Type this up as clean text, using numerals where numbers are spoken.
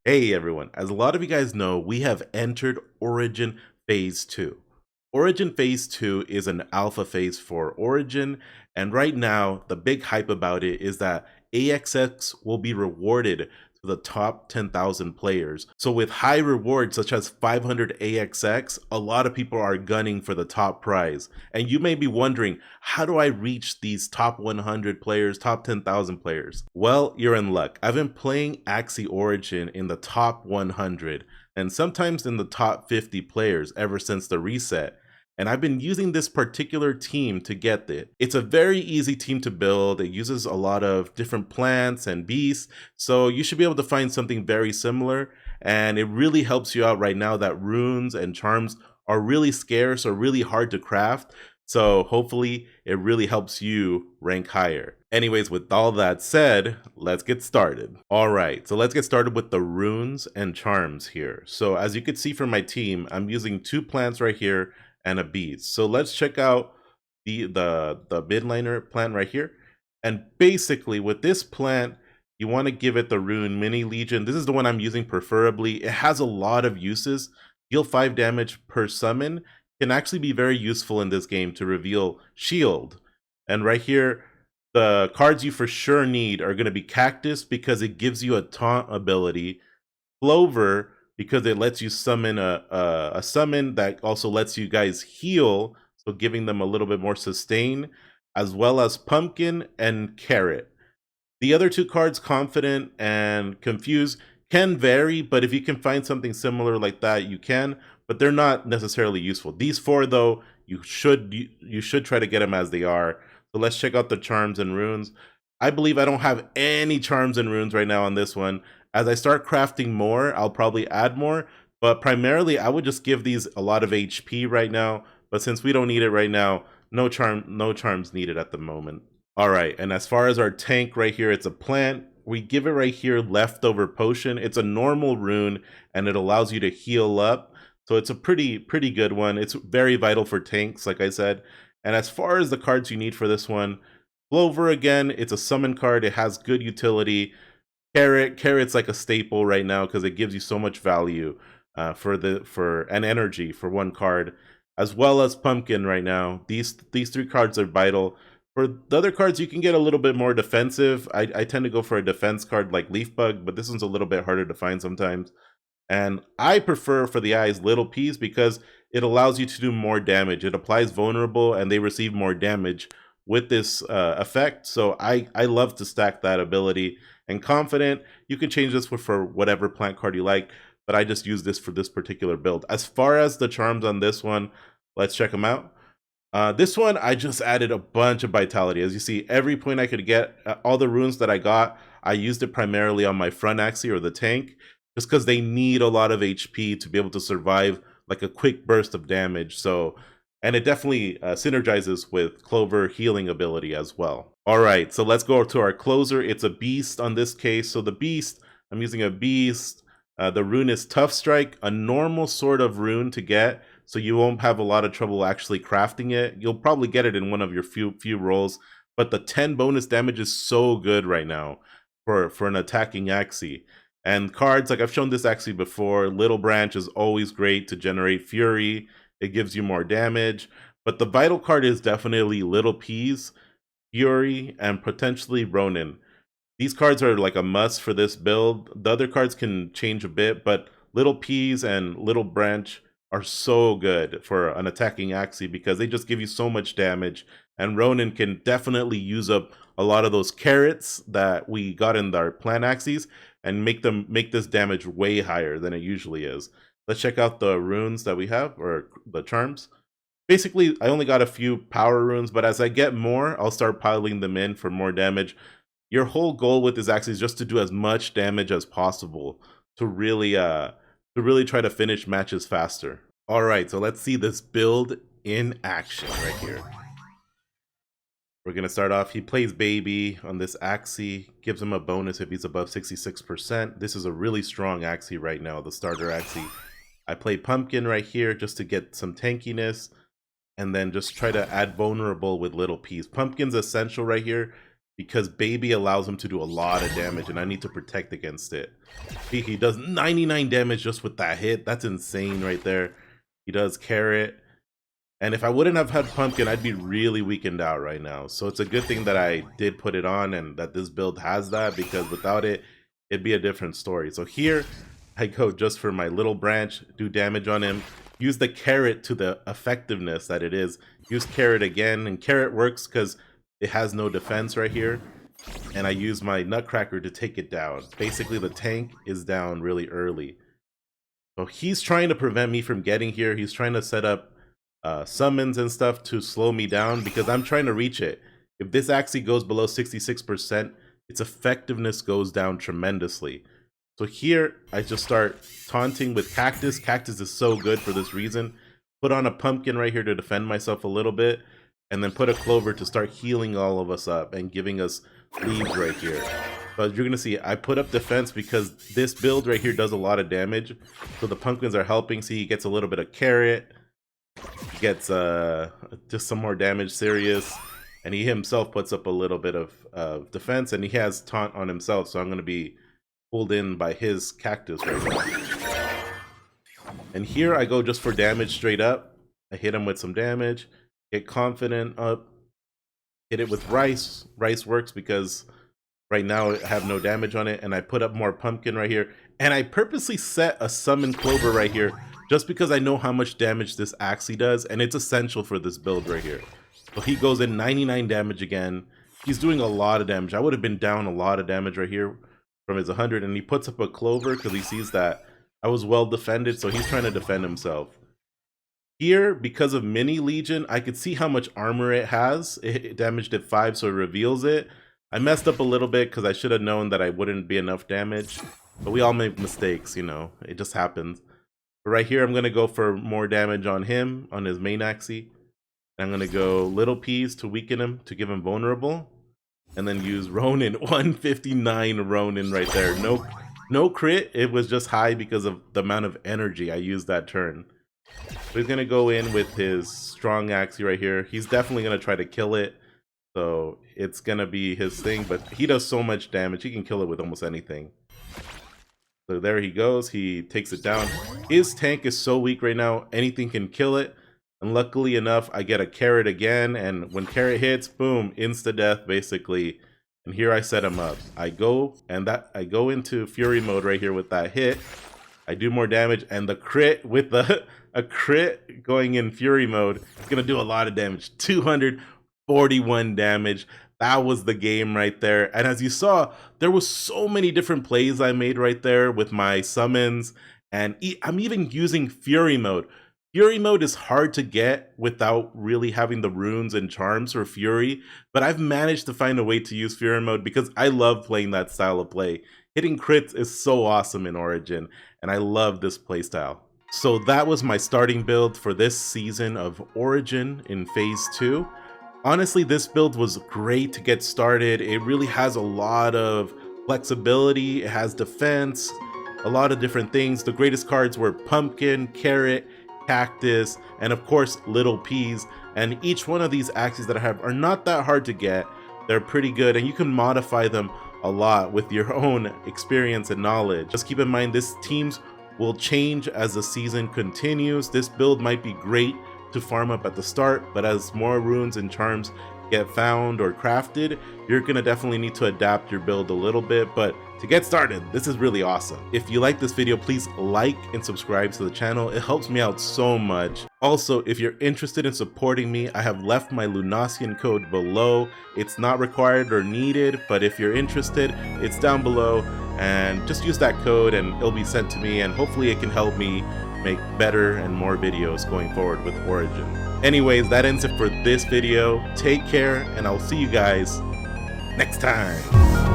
Hey everyone, as a lot of you guys know, we have entered Origin Phase 2. Origin Phase 2 is an alpha phase for Origin, and right now, the big hype about it is that AXX will be rewarded to the top 10,000 players. So with high rewards such as 500 AXX, a lot of people are gunning for the top prize. And you may be wondering, how do I reach these top 100 players, top 10,000 players? Well, you're in luck. I've been playing Axie Origin in the top 100 and sometimes in the top 50 players ever since the reset. And I've been using this particular team to get it. It's a very easy team to build. It uses a lot of different plants and beasts, so you should be able to find something very similar. And it really helps you out right now that runes and charms are really scarce or really hard to craft. So hopefully it really helps you rank higher. Anyways, with all that said, let's get started. All right, so let's get started with the runes and charms here. So as you can see from my team, I'm using 2 plants right here and a beast. So let's check out the midliner plant right here. And basically with this plant, you want to give it the rune Mini Legion. This is the one I'm using preferably. It has a lot of uses. Deal 5 damage per summon can actually be very useful in this game to reveal shield. And right here, the cards you for sure need are going to be Cactus because it gives you a taunt ability, Clover because it lets you summon a summon that also lets you guys heal, so giving them a little bit more sustain, as well as Pumpkin and Carrot. The other 2 cards, Confident and Confuse, can vary, but if you can find something similar like that, you can, but they're not necessarily useful. These 4, though, you should try to get them as they are. So let's check out the charms and runes. I believe I don't have any charms and runes right now on this one. As I start crafting more, I'll probably add more, but primarily I would just give these a lot of HP right now, but since we don't need it right now, no charms needed at the moment. All right, and as far as our tank right here, it's a plant. We give it right here leftover potion. It's a normal rune and it allows you to heal up. So it's a pretty good one. It's very vital for tanks, like I said. And as far as the cards you need for this one, Clover again, it's a summon card. It has good utility. Carrot's like a staple right now because it gives you so much value for an energy for 1 card, as well as Pumpkin right now. These 3 cards are vital. For the other cards, you can get a little bit more defensive. I tend to go for a defense card like Leaf Bug, but this one's a little bit harder to find sometimes. And I prefer for the eyes Little Peas because it allows you to do more damage. It applies vulnerable and they receive more damage with this effect. So I love to stack that ability. And Confident, you can change this for whatever plant card you like, but I just use this for this particular build. As far as the charms on this one, let's check them out. This one, I just added a bunch of vitality. As you see, every point I could get, all the runes that I got, I used it primarily on my front Axie or the tank, just because they need a lot of HP to be able to survive like a quick burst of damage. So, and it definitely synergizes with Clover healing ability as well. All right, so let's go to our closer. It's a beast on this case. So the beast, I'm using a beast. The rune is Tough Strike, a normal sort of rune to get, so you won't have a lot of trouble actually crafting it. You'll probably get it in one of your few rolls, but the 10 bonus damage is so good right now for an attacking Axie. And cards, like I've shown this Axie before, Little Branch is always great to generate Fury. It gives you more damage, but the vital card is definitely Little Peas, Fury, and potentially Ronin. These cards are like a must for this build. The other cards can change a bit, but Little Peas and Little Branch are so good for an attacking Axie because they just give you so much damage. And Ronin can definitely use up a lot of those carrots that we got in our plant Axies and make this damage way higher than it usually is. Let's check out the runes that we have, or the charms. Basically, I only got a few power runes, but as I get more, I'll start piling them in for more damage. Your whole goal with this Axie is just to do as much damage as possible to really try to finish matches faster. All right, so let's see this build in action right here. We're gonna start off. He plays Baby on this Axie, gives him a bonus if he's above 66%. This is a really strong Axie right now, the starter Axie. I play Pumpkin right here just to get some tankiness, and then just try to add vulnerable with Little Peas. Pumpkin's essential right here because baby allows him to do a lot of damage and I need to protect against it. He does 99 damage just with that hit. That's insane right there. He does carrot. And if I wouldn't have had pumpkin, I'd be really weakened out right now. So it's a good thing that I did put it on and that this build has that, because without it, it'd be a different story. So here I go just for my little branch, do damage on him, use the carrot to the effectiveness that it is. Use carrot again, and carrot works because it has no defense right here. And I use my nutcracker to take it down. Basically, the tank is down really early. So he's trying to prevent me from getting here. He's trying to set up summons and stuff to slow me down because I'm trying to reach it. If this Axie goes below 66%, its effectiveness goes down tremendously. So here, I just start taunting with Cactus. Cactus is so good for this reason. Put on a pumpkin right here to defend myself a little bit, and then put a clover to start healing all of us up and giving us leaves right here. But you're gonna see, I put up defense because this build right here does a lot of damage. So the pumpkins are helping. See, he gets a little bit of carrot. He gets just some more damage, serious. And he himself puts up a little bit of defense, and he has taunt on himself. So I'm gonna be pulled in by his cactus right now. And here I go just for damage straight up. I hit him with some damage. Get confident up, hit it with rice. Rice works because right now I have no damage on it, and I put up more pumpkin right here. And I purposely set a summon clover right here just because I know how much damage this Axie does, and it's essential for this build right here. So he goes in 99 damage again. He's doing a lot of damage. I would have been down a lot of damage right here from his 100, and he puts up a clover because he sees that I was well defended, so he's trying to defend himself. Here, because of Mini Legion, I could see how much armor it has. It damaged at 5, so it reveals it. I messed up a little bit because I should have known that I wouldn't be enough damage. But we all make mistakes, you know. It just happens. But right here, I'm going to go for more damage on him, on his main Axie. I'm going to go Little Peas to weaken him, to give him vulnerable. And then use Ronin. 159 Ronin right there. No crit. It was just high because of the amount of energy I used that turn. So he's going to go in with his strong Axie right here. He's definitely going to try to kill it. So it's going to be his thing. But he does so much damage. He can kill it with almost anything. So there he goes. He takes it down. His tank is so weak right now. Anything can kill it. And luckily enough, I get a carrot again. And when carrot hits, boom, insta-death basically. And here I set him up. I go into fury mode right here with that hit. I do more damage, and the crit with a crit going in fury mode is gonna do a lot of damage. 241 damage. That was the game right there. And as you saw, there was so many different plays I made right there with my summons, and I'm even using fury mode. Fury mode is hard to get without really having the runes and charms for Fury, but I've managed to find a way to use Fury mode because I love playing that style of play. Hitting crits is so awesome in Origin, and I love this playstyle. So that was my starting build for this season of Origin in Phase 2. Honestly, this build was great to get started. It really has a lot of flexibility, it has defense, a lot of different things. The greatest cards were Pumpkin, Carrot, Cactus, and of course Little Peas, and each one of these Axies that I have are not that hard to get. They're pretty good, and you can modify them a lot with your own experience and knowledge. Just keep in mind, this teams will change as the season continues. This build might be great to farm up at the start, but as more runes and charms get found or crafted, you're gonna definitely need to adapt your build a little bit. But to get started, this is really awesome. If you like this video, please like and subscribe to the channel. It helps me out so much. Also, if you're interested in supporting me, I have left my Lunacian code below. It's not required or needed, but if you're interested, it's down below, and just use that code and it'll be sent to me, and hopefully it can help me make better and more videos going forward with Origin. Anyways, that ends it for this video. Take care, and I'll see you guys next time.